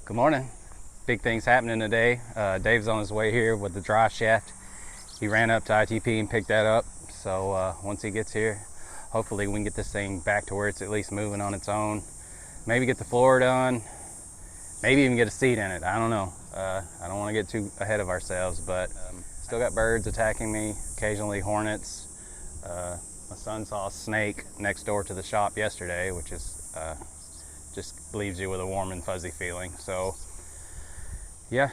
Good morning. Big things happening today. Dave's on his way here with the dry shaft. He ran up to ITP and picked that up. So once he gets here, hopefully we can get this thing back to where it's at least moving on its own. Maybe get the floor done. Maybe even get a seat in it. I don't know. I don't want to get too ahead of ourselves, but still got birds attacking me, occasionally hornets. My son saw a snake next door to the shop yesterday, which is just leaves you with a warm and fuzzy feeling. So yeah.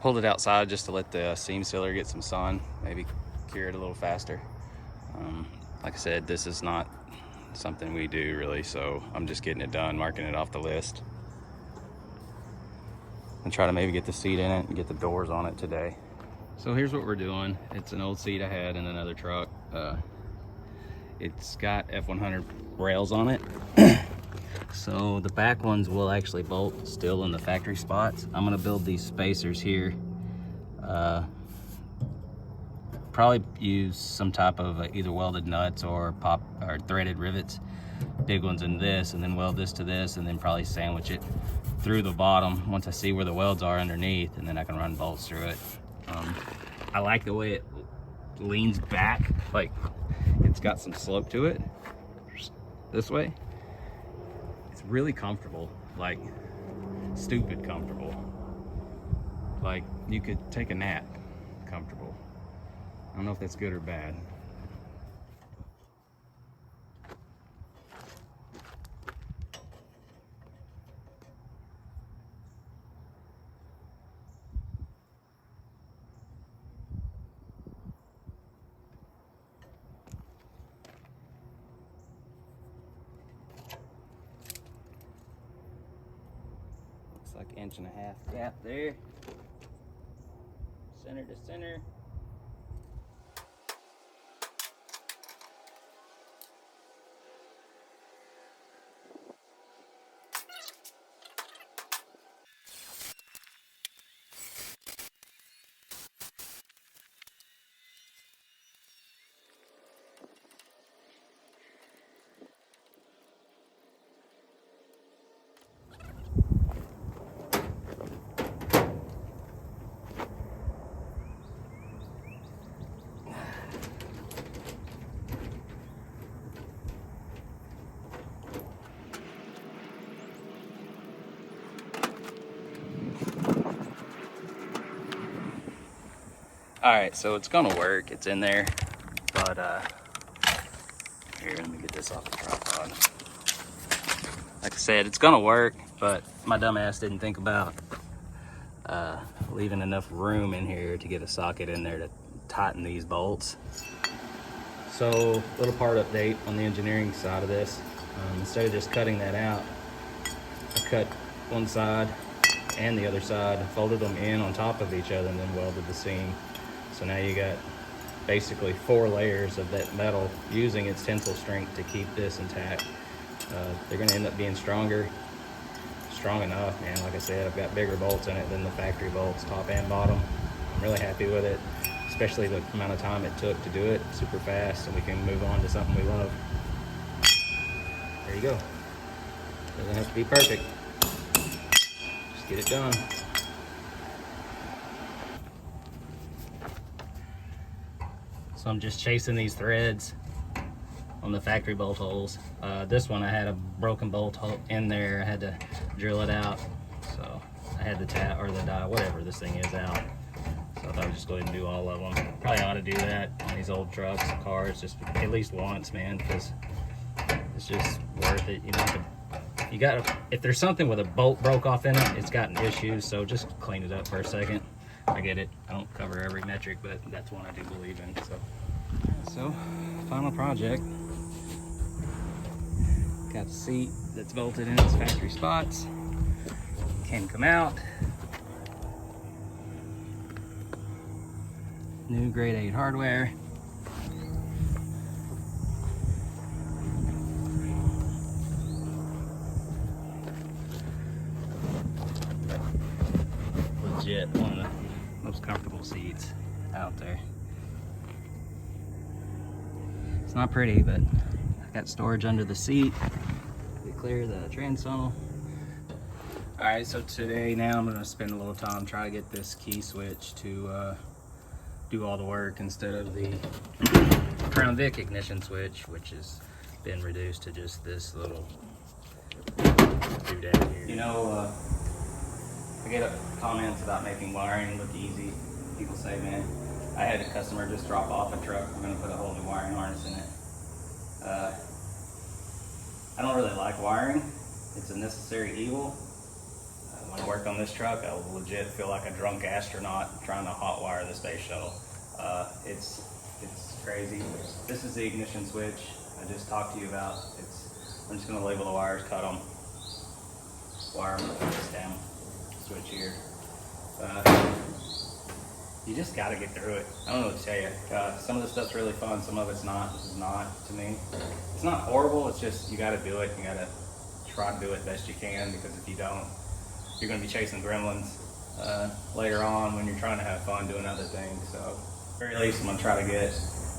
Pulled it outside just to let the seam sealer get some sun, maybe cure it a little faster. Like I said, this is not something we do really, so I'm just getting it done, marking it off the list, and try to maybe get the seat in it and get the doors on it today. So here's what we're doing. It's an old seat I had in another truck. It's got F100 rails on it. So the back ones will actually bolt still in the factory spots. I'm gonna build these spacers here. Probably use some type of either welded nuts or threaded rivets. Big ones in this, and then weld this to this, and then probably sandwich it through the bottom once I see where the welds are underneath, and then I can run bolts through it. I like the way it leans back, like it's got some slope to it this way. It's really comfortable, like stupid comfortable. Like you could take a nap comfortable. I don't know if that's good or bad. Looks like 1.5 inch gap there. Center to center. All right, so it's gonna work. It's in there, but here, let me get this off the tripod. Like I said, it's gonna work, but my dumb ass didn't think about leaving enough room in here to get a socket in there to tighten these bolts. So, little part update on the engineering side of this. Instead of just cutting that out, I cut one side and the other side, folded them in on top of each other, and then welded the seam. So now you got basically 4 layers of that metal using its tensile strength to keep this intact. They're gonna end up being strong enough, man. Like I said, I've got bigger bolts in it than the factory bolts, top and bottom. I'm really happy with it, especially the amount of time it took to do it. Super fast, and we can move on to something we love. There you go. Doesn't have to be perfect. Just get it done. So I'm just chasing these threads on the factory bolt holes. This one I had a broken bolt hole in there. I had to drill it out. So I had the tab or the die, whatever this thing is, out. So I thought I'd just go ahead and do all of them. Probably ought to do that on these old trucks and cars, just at least once, man, because it's just worth it. You gotta, if there's something with a bolt broke off in it, it's gotten issues. So just clean it up for a second. I get it. I don't cover every metric, but that's one I do believe in. So final project. Got the seat that's bolted in its factory spots. Can come out. New grade 8 hardware. Legit one of the most comfortable seats out there. It's not pretty, but I got storage under the seat. We clear the trans tunnel. All right, so today now I'm gonna spend a little time trying to get this key switch to do all the work instead of the Crown Vic ignition switch, which has been reduced to just this little doodad here. You know, I get comments about making wiring look easy. People say, man, I had a customer just drop off a truck. We're gonna put a whole new wiring harness in it. I don't really like wiring. It's a necessary evil. When I worked on this truck, I legit feel like a drunk astronaut trying to hotwire the space shuttle. It's crazy. This is the ignition switch I just talked to you about. I'm just gonna label the wires, cut them, wire them, put this down, switch here. You just gotta get through it. I don't know what to tell you. Some of the stuff's really fun, some of it's not. This is not to me. It's not horrible, it's just you gotta do it. You gotta try to do it best you can, because if you don't, you're gonna be chasing gremlins later on when you're trying to have fun doing other things. So at the very least, I'm gonna try to get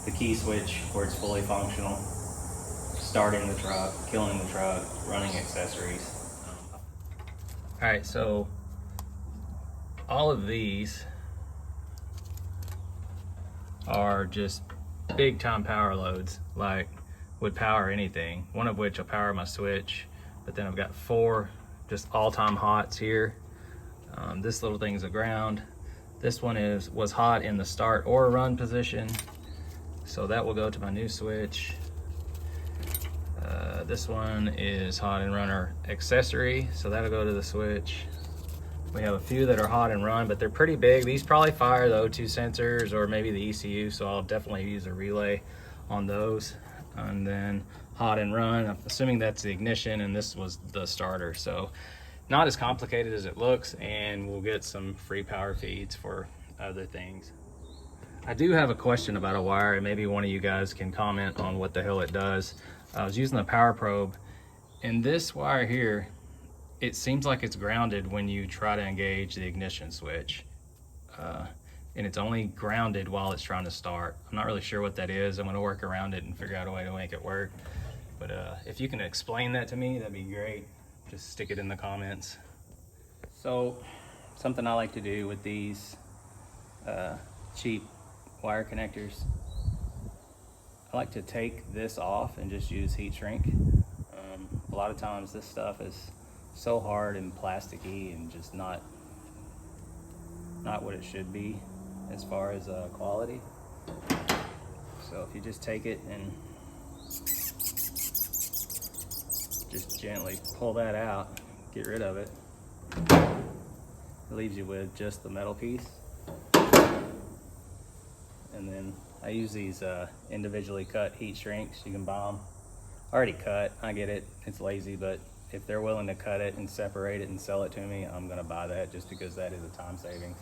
the key switch where it's fully functional, starting the truck, killing the truck, running accessories. All right, so all of these are just big time power loads, like would power anything, one of which will power my switch, but then I've got 4 just all-time hots here. This little thing's a ground. This one was hot in the start or run position, so that will go to my new switch. This one is hot and runner accessory, so that'll go to the switch. We have a few that are hot and run, but they're pretty big. These probably fire the O2 sensors or maybe the ECU, so I'll definitely use a relay on those. And then hot and run, I'm assuming that's the ignition, and this was the starter. So not as complicated as it looks, and we'll get some free power feeds for other things. I do have a question about a wire, and maybe one of you guys can comment on what the hell it does. I was using the power probe, and this wire here, it seems like it's grounded when you try to engage the ignition switch. And it's only grounded while it's trying to start. I'm not really sure what that is. I'm gonna work around it and figure out a way to make it work. But if you can explain that to me, that'd be great. Just stick it in the comments. So, something I like to do with these cheap wire connectors, I like to take this off and just use heat shrink. A lot of times this stuff is so hard and plasticky and just not what it should be as far as quality. So if you just take it and just gently pull that out, get rid of it, it leaves you with just the metal piece. And then I use these individually cut heat shrinks. You can buy them already cut. I get it, it's lazy, but if they're willing to cut it and separate it and sell it to me, I'm gonna buy that, just because that is a time savings.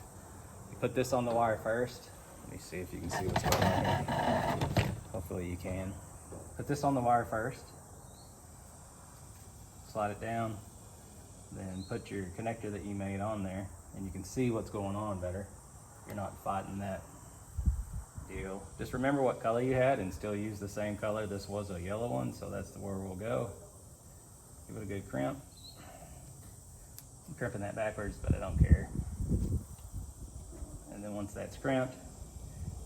You put this on the wire first. Let me see if you can see what's going on here. Hopefully you can. Put this on the wire first. Slide it down. Then put your connector that you made on there, and you can see what's going on better. You're not fighting that deal. Just remember what color you had and still use the same color. This was a yellow one, so that's where we'll go. Give it a good crimp. I'm crimping that backwards, but I don't care. And then once that's crimped,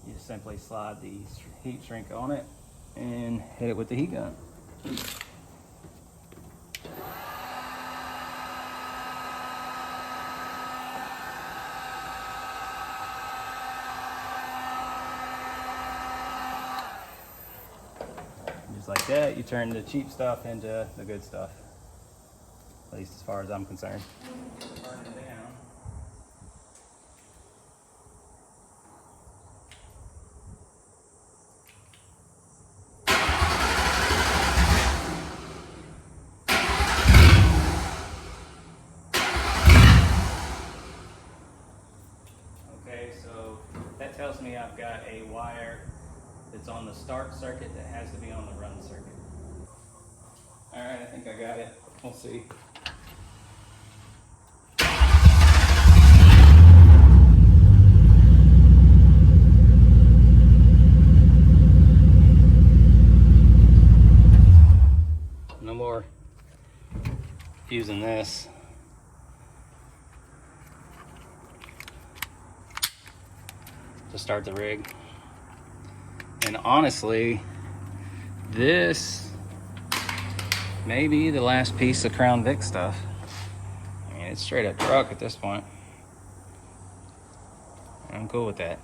you just simply slide the heat shrink on it and hit it with the heat gun. Just like that, you turn the cheap stuff into the good stuff. At least as far as I'm concerned. Turn it down. Okay, so that tells me I've got a wire that's on the start circuit that has to be on the run circuit. All right, I think I got it. We'll see. No more using this. To start the rig. And honestly, this may be the last piece of Crown Vic stuff. I mean, it's straight up truck at this point. I'm cool with that.